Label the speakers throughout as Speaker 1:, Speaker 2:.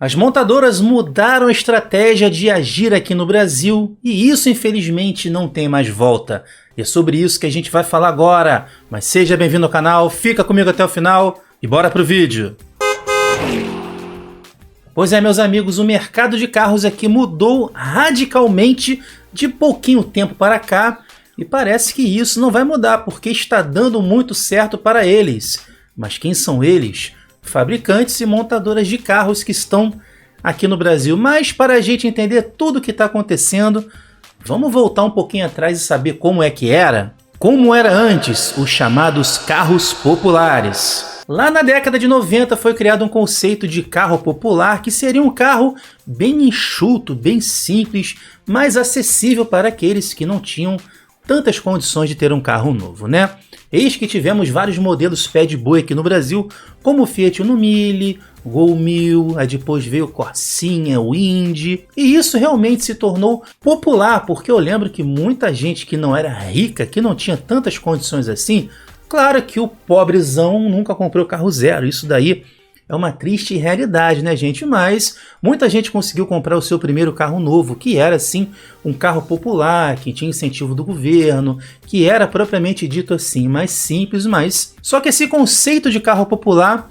Speaker 1: As montadoras mudaram a estratégia de agir aqui no Brasil e isso infelizmente não tem mais volta. E é sobre isso que a gente vai falar agora. Mas seja bem-vindo ao canal, fica comigo até o final e bora pro vídeo. Pois é, meus amigos, o mercado de carros aqui mudou radicalmente de pouquinho tempo para cá e parece que isso não vai mudar porque está dando muito certo para eles. Mas quem são eles? Fabricantes e montadoras de carros que estão aqui no Brasil. Mas para a gente entender tudo o que está acontecendo, vamos voltar um pouquinho atrás e saber como é que era? Como era antes os chamados carros populares. Lá na década de 90 foi criado um conceito de carro popular que seria um carro bem enxuto, bem simples, mais acessível para aqueles que não tinham tantas condições de ter um carro novo, né? Eis que tivemos vários modelos pé de boi aqui no Brasil, como o Fiat Uno Mille, Gol 1000, aí depois veio o Corsinha, o Indy, e isso realmente se tornou popular, porque eu lembro que muita gente que não era rica, que não tinha tantas condições assim, claro que o pobrezão nunca comprou carro zero, isso daí é uma triste realidade, né, gente? Mas muita gente conseguiu comprar o seu primeiro carro novo, que era, assim, um carro popular, que tinha incentivo do governo, que era propriamente dito assim, mais simples, mas... Só que esse conceito de carro popular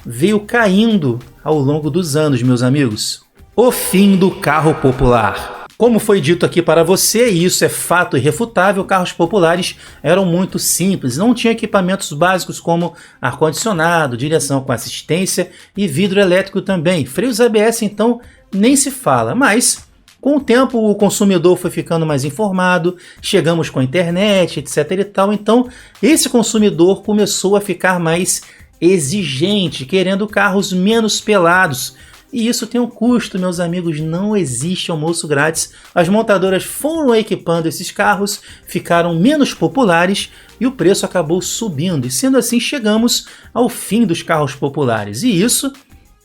Speaker 1: veio caindo ao longo dos anos, meus amigos. O fim do carro popular. Como foi dito aqui para você, e isso é fato irrefutável, carros populares eram muito simples, não tinham equipamentos básicos como ar-condicionado, direção com assistência e vidro elétrico também. Freios ABS então nem se fala, mas com o tempo o consumidor foi ficando mais informado, chegamos com a internet, etc e tal, então esse consumidor começou a ficar mais exigente, querendo carros menos pelados. E isso tem um custo, meus amigos, não existe almoço grátis. As montadoras foram equipando esses carros, ficaram menos populares e o preço acabou subindo. E sendo assim, chegamos ao fim dos carros populares. E isso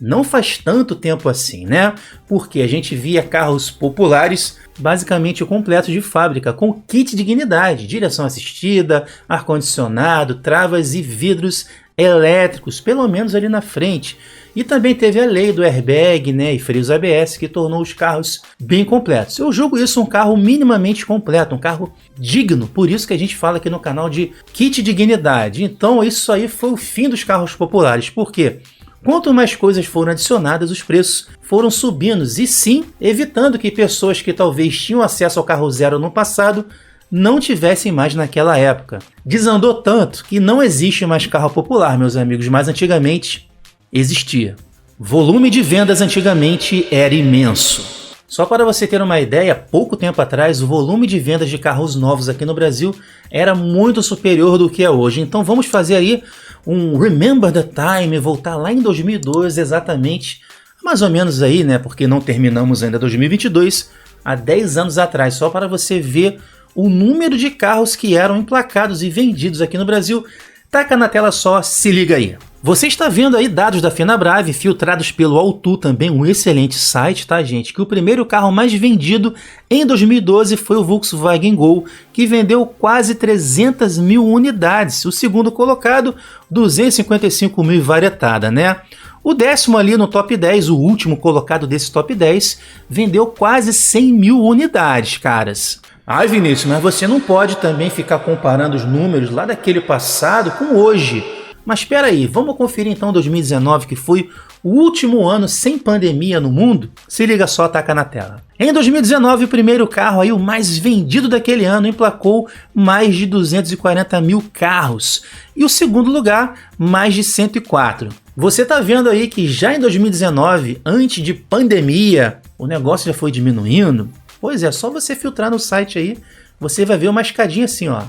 Speaker 1: não faz tanto tempo assim, né? Porque a gente via carros populares basicamente completos de fábrica, com kit dignidade, direção assistida, ar-condicionado, travas e vidros elétricos, pelo menos ali na frente. E também teve a lei do airbag, né, e freios ABS, que tornou os carros bem completos. Eu julgo isso um carro minimamente completo, um carro digno, por isso que a gente fala aqui no canal de kit dignidade. Então isso aí foi o fim dos carros populares, por quê? Quanto mais coisas foram adicionadas, os preços foram subindo, e sim, evitando que pessoas que talvez tinham acesso ao carro zero no passado não tivessem mais naquela época. Desandou tanto que não existe mais carro popular, meus amigos, mas antigamente existia. Volume de vendas antigamente era imenso. Só para você ter uma ideia, pouco tempo atrás o volume de vendas de carros novos aqui no Brasil era muito superior do que é hoje. Então vamos fazer aí um Remember the Time, voltar lá em 2012 exatamente, mais ou menos aí, né, porque não terminamos ainda 2022, há 10 anos atrás, só para você ver o número de carros que eram emplacados e vendidos aqui no Brasil. Taca na tela só, se liga aí. Você está vendo aí dados da Fenabrave, filtrados pelo Auto, também um excelente site, tá, gente? Que o primeiro carro mais vendido em 2012 foi o Volkswagen Gol, que vendeu quase 300 mil unidades. O segundo colocado, 255 mil varietada, né? O décimo ali no top 10, o último colocado desse top 10, vendeu quase 100 mil unidades, caras. Ai, Vinícius, mas você não pode também ficar comparando os números lá daquele passado com hoje. Mas espera aí, vamos conferir então 2019, que foi o último ano sem pandemia no mundo? Se liga só, taca na tela. Em 2019, o primeiro carro aí, o mais vendido daquele ano, emplacou mais de 240 mil carros. E o segundo lugar, mais de 104. Você tá vendo aí que já em 2019, antes de pandemia, o negócio já foi diminuindo? Pois é, só você filtrar no site aí, você vai ver uma escadinha assim, ó,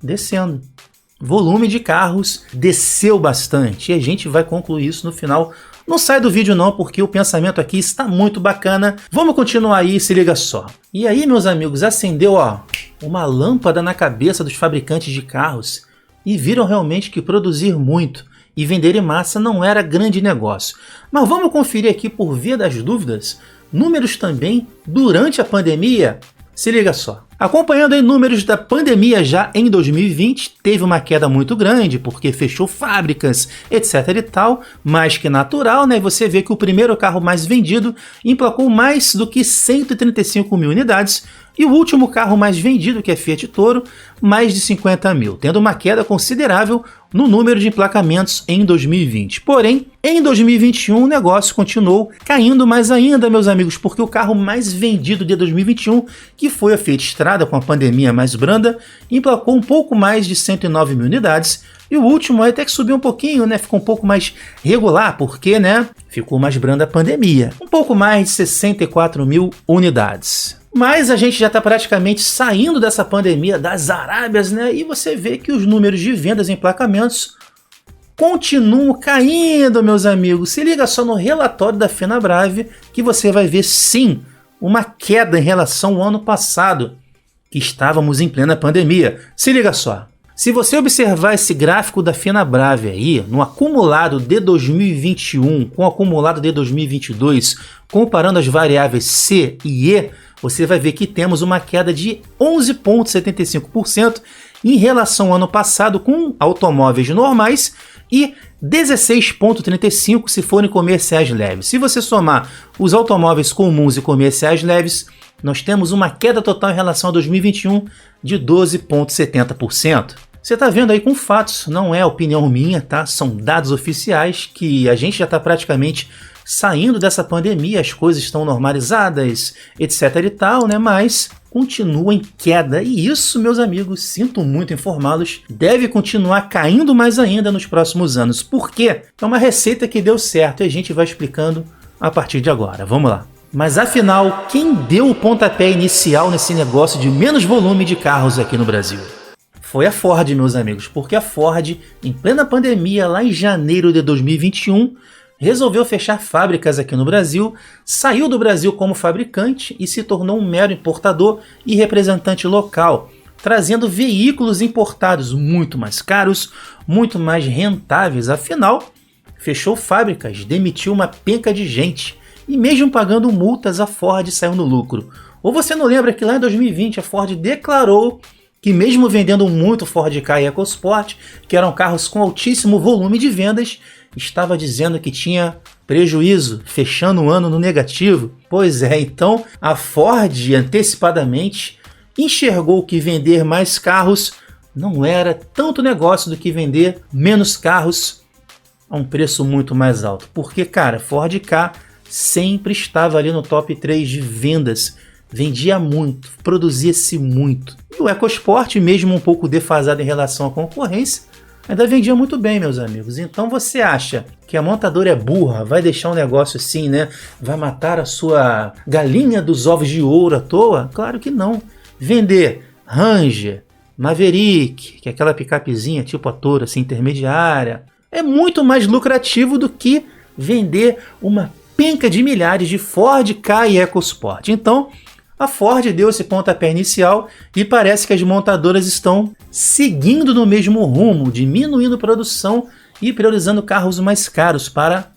Speaker 1: descendo. Volume de carros desceu bastante e a gente vai concluir isso no final. Não sai do vídeo não, porque o pensamento aqui está muito bacana. Vamos continuar aí, se liga só. E aí, meus amigos, acendeu, ó, uma lâmpada na cabeça dos fabricantes de carros e viram realmente que produzir muito e vender em massa não era grande negócio. Mas vamos conferir aqui, por via das dúvidas, números também durante a pandemia. Se liga só. Acompanhando aí números da pandemia já em 2020, teve uma queda muito grande, porque fechou fábricas, etc e tal, mais que natural, né? Você vê que o primeiro carro mais vendido emplacou mais do que 135 mil unidades, e o último carro mais vendido, que é Fiat Toro, mais de 50 mil, tendo uma queda considerável no número de emplacamentos em 2020. Porém, em 2021 o negócio continuou caindo mais ainda, meus amigos, porque o carro mais vendido de 2021, que foi a Fiat Strada com a pandemia mais branda, emplacou um pouco mais de 109 mil unidades, e o último até que subiu um pouquinho, né? Ficou um pouco mais regular, porque, né? Ficou mais branda a pandemia. Um pouco mais de 64 mil unidades. Mas a gente já está praticamente saindo dessa pandemia das Arábias, né? E você vê que os números de vendas e emplacamentos continuam caindo, meus amigos. Se liga só no relatório da Fenabrave que você vai ver, sim, uma queda em relação ao ano passado, que estávamos em plena pandemia. Se liga só. Se você observar esse gráfico da Fenabrave aí, no acumulado de 2021 com o acumulado de 2022, comparando as variáveis C e E, você vai ver que temos uma queda de 11,75% em relação ao ano passado com automóveis normais e 16,35% se forem comerciais leves. Se você somar os automóveis comuns e comerciais leves, nós temos uma queda total em relação a 2021 de 12,70%. Você está vendo aí com fatos, não é opinião minha, tá? São dados oficiais que a gente já está praticamente saindo dessa pandemia, as coisas estão normalizadas, etc e tal, né? Mas continua em queda e isso, meus amigos, sinto muito informá-los, deve continuar caindo mais ainda nos próximos anos. Por quê? É uma receita que deu certo e a gente vai explicando a partir de agora. Vamos lá. Mas afinal, quem deu o pontapé inicial nesse negócio de menos volume de carros aqui no Brasil? Foi a Ford, meus amigos, porque a Ford, em plena pandemia, lá em janeiro de 2021, resolveu fechar fábricas aqui no Brasil, saiu do Brasil como fabricante e se tornou um mero importador e representante local, trazendo veículos importados muito mais caros, muito mais rentáveis. Afinal, fechou fábricas, demitiu uma penca de gente e mesmo pagando multas, a Ford saiu no lucro. Ou você não lembra que lá em 2020 a Ford declarou que mesmo vendendo muito Ford Ka e EcoSport, que eram carros com altíssimo volume de vendas, estava dizendo que tinha prejuízo, fechando o ano no negativo. Pois é, então a Ford antecipadamente enxergou que vender mais carros não era tanto negócio do que vender menos carros a um preço muito mais alto. Porque, cara, Ford Ka sempre estava ali no top 3 de vendas. Vendia muito, produzia-se muito. E o EcoSport, mesmo um pouco defasado em relação à concorrência, ainda vendia muito bem, meus amigos. Então você acha que a montadora é burra, vai deixar um negócio assim, né? Vai matar a sua galinha dos ovos de ouro à toa? Claro que não. Vender Ranger, Maverick, que é aquela picapezinha tipo a Toro, assim, intermediária, é muito mais lucrativo do que vender uma penca de milhares de Ford Ka e EcoSport. Então, a Ford deu esse pontapé inicial e parece que as montadoras estão seguindo no mesmo rumo, diminuindo produção e priorizando carros mais caros para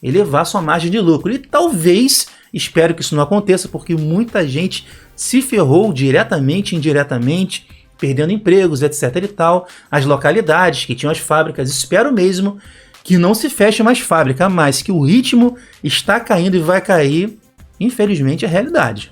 Speaker 1: elevar sua margem de lucro. E talvez, espero que isso não aconteça, porque muita gente se ferrou diretamente e indiretamente, perdendo empregos, etc e tal. As localidades que tinham as fábricas, espero mesmo que não se feche mais fábrica, mas que o ritmo está caindo e vai cair, infelizmente, é a realidade.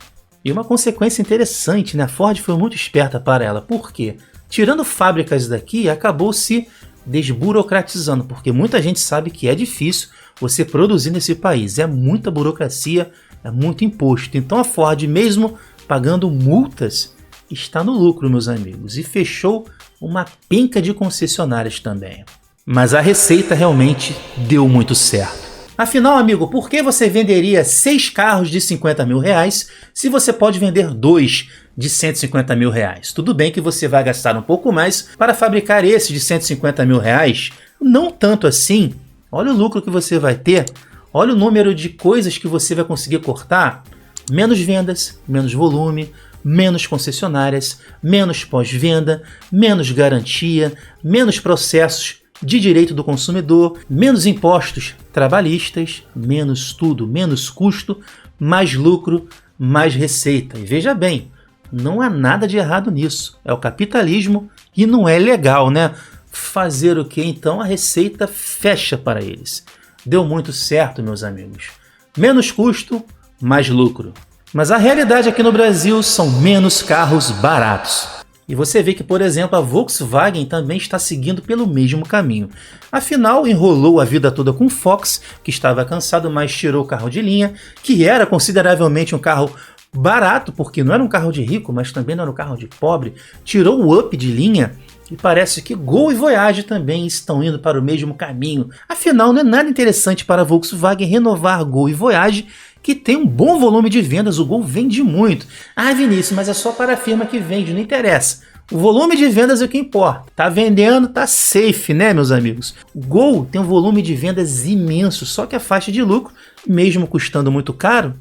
Speaker 1: E uma consequência interessante, né? A Ford foi muito esperta para ela. Por quê? Tirando fábricas daqui, acabou se desburocratizando, porque muita gente sabe que é difícil você produzir nesse país. É muita burocracia, é muito imposto. Então a Ford, mesmo pagando multas, está no lucro, meus amigos. E fechou uma penca de concessionárias também. Mas a receita realmente deu muito certo. Afinal, amigo, por que você venderia 6 carros de 50 mil reais se você pode vender 2 de 150 mil reais? Tudo bem que você vai gastar um pouco mais para fabricar esses de 150 mil reais, não tanto assim. Olha o lucro que você vai ter, olha o número de coisas que você vai conseguir cortar. Menos vendas, menos volume, menos concessionárias, menos pós-venda, menos garantia, menos processos de direito do consumidor, menos impostos trabalhistas, menos tudo, menos custo, mais lucro, mais receita. E veja bem, Não há nada de errado nisso. É o capitalismo e não é legal, né? Fazer o que então? A receita fecha para eles. Deu muito certo, meus amigos. Menos custo, mais lucro. Mas a realidade aqui no Brasil são menos carros baratos. E você vê que, por exemplo, a Volkswagen também está seguindo pelo mesmo caminho. Afinal, enrolou a vida toda com o Fox, que estava cansado, mas tirou o carro de linha, que era consideravelmente um carro barato, porque não era um carro de rico, mas também não era um carro de pobre. Tirou o Up de linha e parece que Gol e Voyage também estão indo para o mesmo caminho. Afinal, não é nada interessante para a Volkswagen renovar Gol e Voyage, que tem um bom volume de vendas, o Gol vende muito. Ah, Vinícius, mas é só para a firma que vende, não interessa. O volume de vendas é o que importa. Tá vendendo, tá safe, né, meus amigos? O Gol tem um volume de vendas imenso, só que a faixa de lucro, mesmo custando muito caro,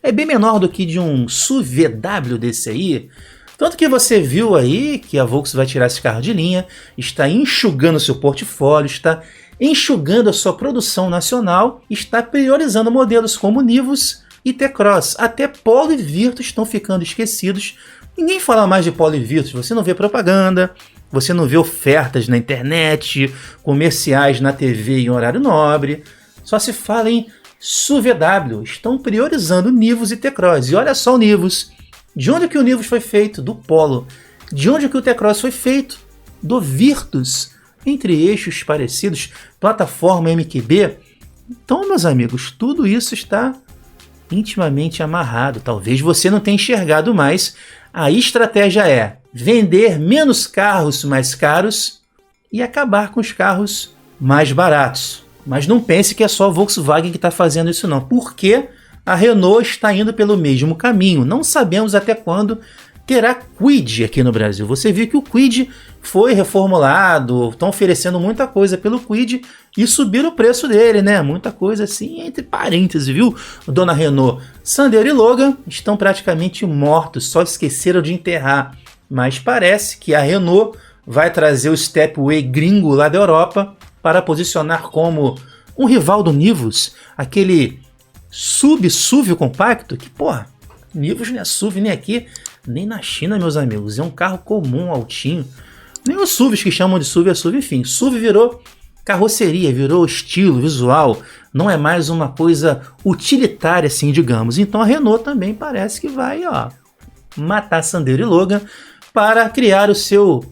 Speaker 1: é bem menor do que de um SUV VW desse aí. Tanto que você viu aí que a Volkswagen vai tirar esse carro de linha, está enxugando seu portfólio, está enxugando a sua produção nacional, está priorizando modelos como Nivus e T-Cross. Até Polo e Virtus estão ficando esquecidos. Ninguém fala mais de Polo e Virtus, você não vê propaganda, você não vê ofertas na internet, comerciais na TV em horário nobre, só se fala em SUV-VW. Estão priorizando Nivus e T-Cross. E olha só o Nivus. De onde que o Nivus foi feito? Do Polo. De onde que o T-Cross foi feito? Do Virtus. Entre eixos parecidos, plataforma MQB. Então, meus amigos, tudo isso está intimamente amarrado. Talvez você não tenha enxergado mais. A estratégia é vender menos carros mais caros e acabar com os carros mais baratos. Mas não pense que é só a Volkswagen que está fazendo isso não, porque a Renault está indo pelo mesmo caminho. Não sabemos até quando terá Kwid aqui no Brasil. Você viu que o Kwid foi reformulado, estão oferecendo muita coisa pelo Kwid e subiram o preço dele, né? Muita coisa assim, entre parênteses, viu? Dona Renault, Sandero e Logan estão praticamente mortos, só esqueceram de enterrar. Mas parece que a Renault vai trazer o Stepway gringo lá da Europa para posicionar como um rival do Nivus, aquele SUV compacto, que, porra, Nivus não é SUV nem aqui, nem na China, meus amigos. É um carro comum, altinho. Nem os SUVs que chamam de SUV é SUV, enfim. SUV virou carroceria, virou estilo, visual. Não é mais uma coisa utilitária, assim, digamos. Então a Renault também parece que vai, ó, matar Sandero e Logan para criar o seu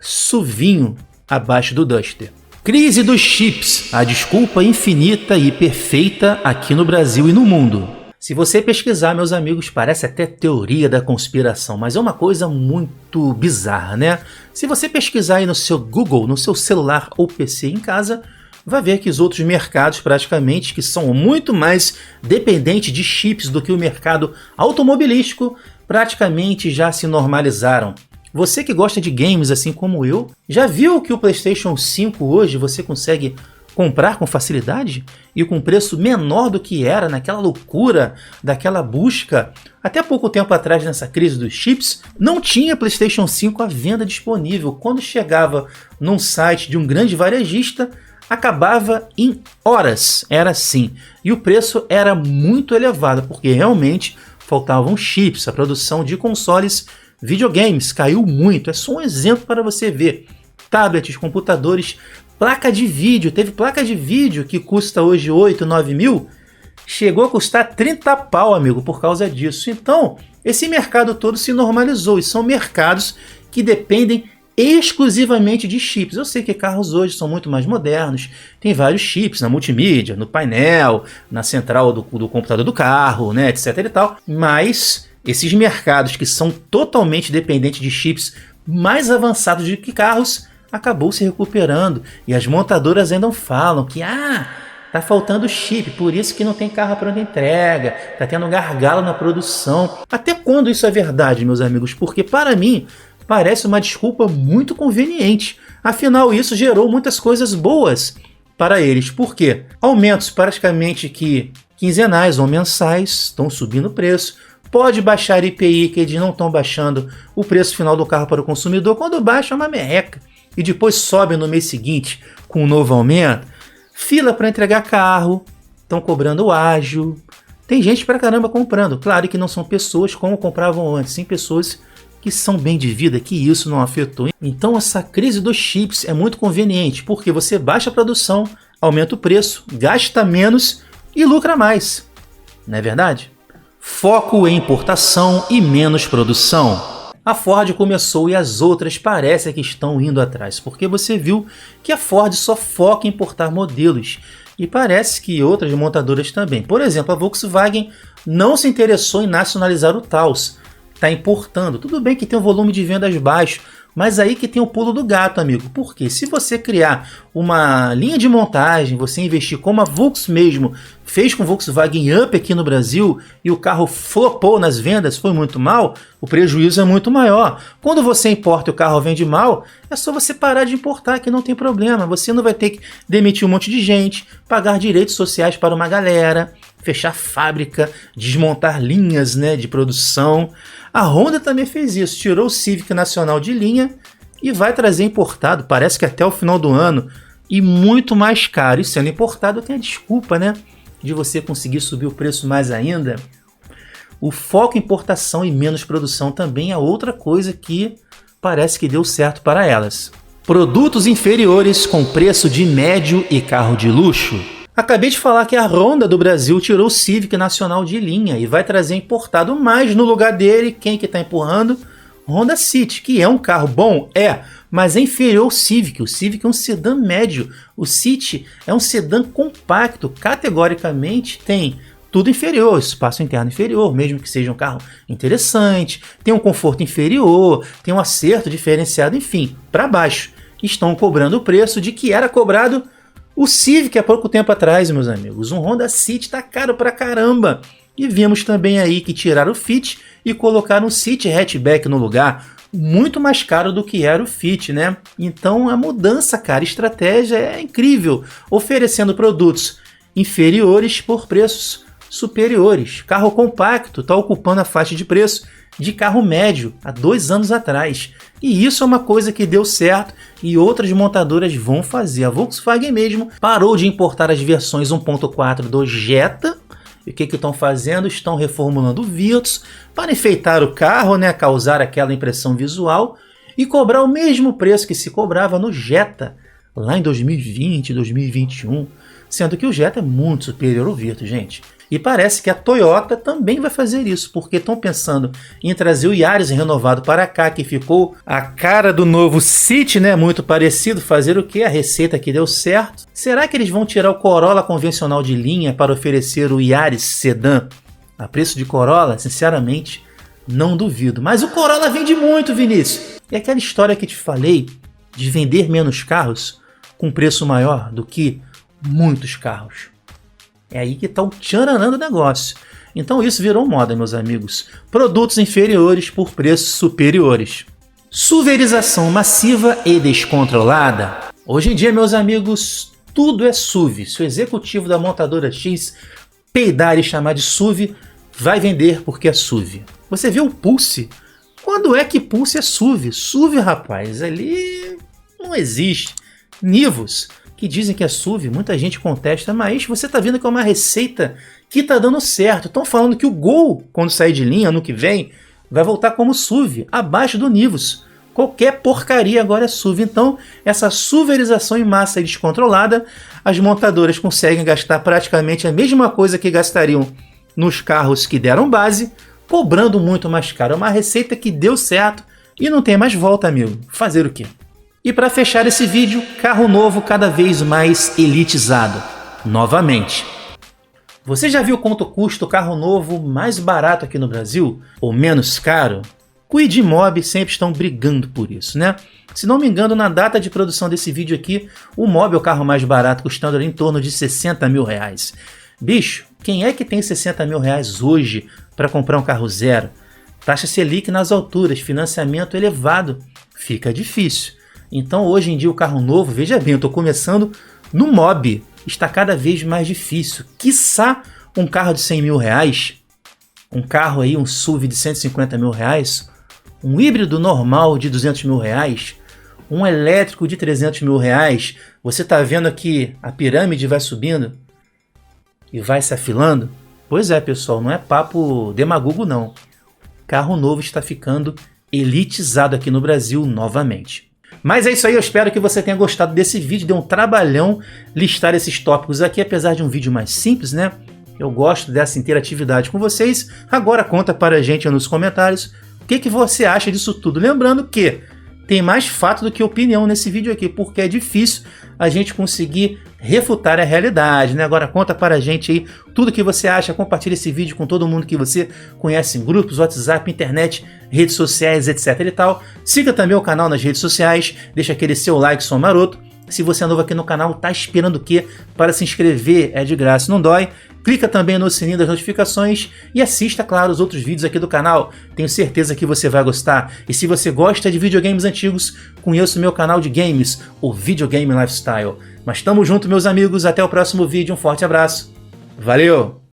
Speaker 1: SUVinho abaixo do Duster. Crise dos chips, a desculpa infinita e perfeita aqui no Brasil e no mundo. Se você pesquisar, meus amigos, parece até teoria da conspiração, mas é uma coisa muito bizarra, né? Se você pesquisar aí no seu Google, no seu celular ou PC em casa, vai ver que os outros mercados praticamente, que são muito mais dependentes de chips do que o mercado automobilístico, praticamente já se normalizaram. Você que gosta de games assim como eu, já viu que o PlayStation 5 hoje você consegue comprar com facilidade e com preço menor do que era naquela loucura daquela busca? Até pouco tempo atrás, nessa crise dos chips, não tinha PlayStation 5 à venda disponível. Quando chegava num site de um grande varejista, acabava em horas, era assim. E o preço era muito elevado, porque realmente faltavam chips, a produção de consoles videogames caiu muito. É só um exemplo para você ver. Tablets, computadores, placa de vídeo. Teve placa de vídeo que custa hoje 8, 9 mil. Chegou a custar 30 pau, amigo, por causa disso. Então, esse mercado todo se normalizou. E são mercados que dependem exclusivamente de chips. Eu sei que carros hoje são muito mais modernos. Tem vários chips na multimídia, no painel, na central do computador do carro, né, etc e tal. Mas esses mercados que são totalmente dependentes de chips mais avançados do que carros, acabou se recuperando. E as montadoras ainda falam que tá faltando chip, por isso que não tem carro à pronta entrega, tá tendo gargalo na produção. Até quando isso é verdade, meus amigos? Porque para mim parece uma desculpa muito conveniente. Afinal, isso gerou muitas coisas boas para eles. Por quê? Aumentos praticamente que quinzenais ou mensais, estão subindo o preço. Pode baixar IPI, que eles não estão baixando o preço final do carro para o consumidor. Quando baixa é uma merreca. E depois sobe no mês seguinte com um novo aumento. Fila para entregar carro, estão cobrando ágil. tem gente pra caramba comprando. Claro que não são pessoas como compravam antes, sim pessoas que são bem de vida, que isso não afetou. Então essa crise dos chips é muito conveniente, porque você baixa a produção, aumenta o preço, gasta menos e lucra mais. Não é verdade? Foco em importação e menos produção. A Ford começou e as outras parecem que estão indo atrás, porque você viu que a Ford só foca em importar modelos. E parece que outras montadoras também. Por exemplo, a Volkswagen não se interessou em nacionalizar o Taos. Está importando. Tudo bem que tem um volume de vendas baixo, mas aí que tem o pulo do gato, amigo. Porque se você criar uma linha de montagem, você investir como a Volks mesmo fez com o Volkswagen Up aqui no Brasil e o carro flopou nas vendas, foi muito mal, o prejuízo é muito maior. Quando você importa e o carro vende mal, é só você parar de importar que não tem problema. Você não vai ter que demitir um monte de gente, pagar direitos sociais para uma galera, fechar fábrica, desmontar linhas, né, de produção. A Honda também fez isso, tirou o Civic nacional de linha e vai trazer importado, parece que até o final do ano, e muito mais caro. E sendo importado tem a desculpa, né, de você conseguir subir o preço mais ainda. O foco em importação e menos produção também é outra coisa que parece que deu certo para elas. Produtos inferiores com preço de médio e carro de luxo. Acabei de falar que a Honda do Brasil tirou o Civic nacional de linha e vai trazer importado, mas no lugar dele, quem que está empurrando? Honda City, que é um carro bom, mas é inferior ao Civic. O Civic é um sedã médio, o City é um sedã compacto, categoricamente tem tudo inferior, espaço interno inferior, mesmo que seja um carro interessante, tem um conforto inferior, tem um acerto diferenciado, enfim, para baixo. Estão cobrando o preço de que era cobrado o Civic há pouco tempo atrás, meus amigos. Um Honda City tá caro pra caramba. E vimos também aí que tiraram o Fit e colocaram o City Hatchback no lugar, muito mais caro do que era o Fit, né? Então a mudança, cara, estratégia é incrível, oferecendo produtos inferiores por preços superiores. Carro compacto está ocupando a faixa de preço de carro médio há 2 anos atrás. E isso é uma coisa que deu certo e outras montadoras vão fazer. A Volkswagen mesmo parou de importar as versões 1.4 do Jetta. E o que estão fazendo? Estão reformulando o Virtus para enfeitar o carro, né? Causar aquela impressão visual e cobrar o mesmo preço que se cobrava no Jetta lá em 2020, 2021. Sendo que o Jetta é muito superior ao Virtus, gente. E parece que a Toyota também vai fazer isso, porque estão pensando em trazer o Yaris renovado para cá, que ficou a cara do novo City, né? Muito parecido. Fazer o quê? A receita que deu certo. Será que eles vão tirar o Corolla convencional de linha para oferecer o Yaris sedã a preço de Corolla? Sinceramente, não duvido. Mas o Corolla vende muito, Vinícius. E aquela história que te falei de vender menos carros com preço maior do que muitos carros. É aí que está o tcharanã do negócio. Então isso virou moda, meus amigos. Produtos inferiores por preços superiores. Suverização massiva e descontrolada. Hoje em dia, meus amigos, tudo é SUV. Se o executivo da montadora X peidar e chamar de SUV, vai vender porque é SUV. Você viu o Pulse? Quando é que Pulse é SUV? SUV, rapaz, ali não existe. Nivus, que dizem que é SUV, muita gente contesta, mas você está vendo que é uma receita que está dando certo. Estão falando que o Gol, quando sair de linha ano que vem, vai voltar como SUV, abaixo do Nivus. Qualquer porcaria agora é SUV. Então, essa suverização em massa e descontrolada, as montadoras conseguem gastar praticamente a mesma coisa que gastariam nos carros que deram base, cobrando muito mais caro. É uma receita que deu certo e não tem mais volta, amigo. Fazer o quê? E para fechar esse vídeo, carro novo cada vez mais elitizado. Novamente. Você já viu quanto custa o carro novo mais barato aqui no Brasil? Ou menos caro? Kwid e Mob sempre estão brigando por isso, né? Se não me engano, na data de produção desse vídeo aqui, o Mob é o carro mais barato, custando em torno de 60 mil reais. Bicho, quem é que tem 60 mil reais hoje para comprar um carro zero? Taxa Selic nas alturas, financiamento elevado. Fica difícil. Então hoje em dia o carro novo, veja bem, eu estou começando no Mob, está cada vez mais difícil. Quiçá um carro de 100 mil reais, um carro aí, um SUV de 150 mil reais, um híbrido normal de 200 mil reais, um elétrico de 300 mil reais. Você está vendo aqui a pirâmide vai subindo e vai se afilando? Pois é, pessoal, não é papo demagogo não. Carro novo está ficando elitizado aqui no Brasil novamente. Mas é isso aí, eu espero que você tenha gostado desse vídeo, deu um trabalhão listar esses tópicos aqui, apesar de um vídeo mais simples, né? Eu gosto dessa interatividade com vocês. Agora conta para a gente nos comentários o que você acha disso tudo. Lembrando que tem mais fato do que opinião nesse vídeo aqui, porque é difícil a gente conseguir refutar a realidade, né? Agora conta para a gente aí tudo que você acha, compartilha esse vídeo com todo mundo que você conhece em grupos, WhatsApp, internet, redes sociais, etc e tal. Siga também o canal nas redes sociais, deixa aquele seu like, som maroto. Se você é novo aqui no canal, tá esperando o quê? Para se inscrever, é de graça, não dói. Clica também no sininho das notificações e assista, claro, os outros vídeos aqui do canal. Tenho certeza que você vai gostar. E se você gosta de videogames antigos, conheça o meu canal de games, o Videogame Lifestyle. Mas tamo junto, meus amigos. Até o próximo vídeo. Um forte abraço. Valeu!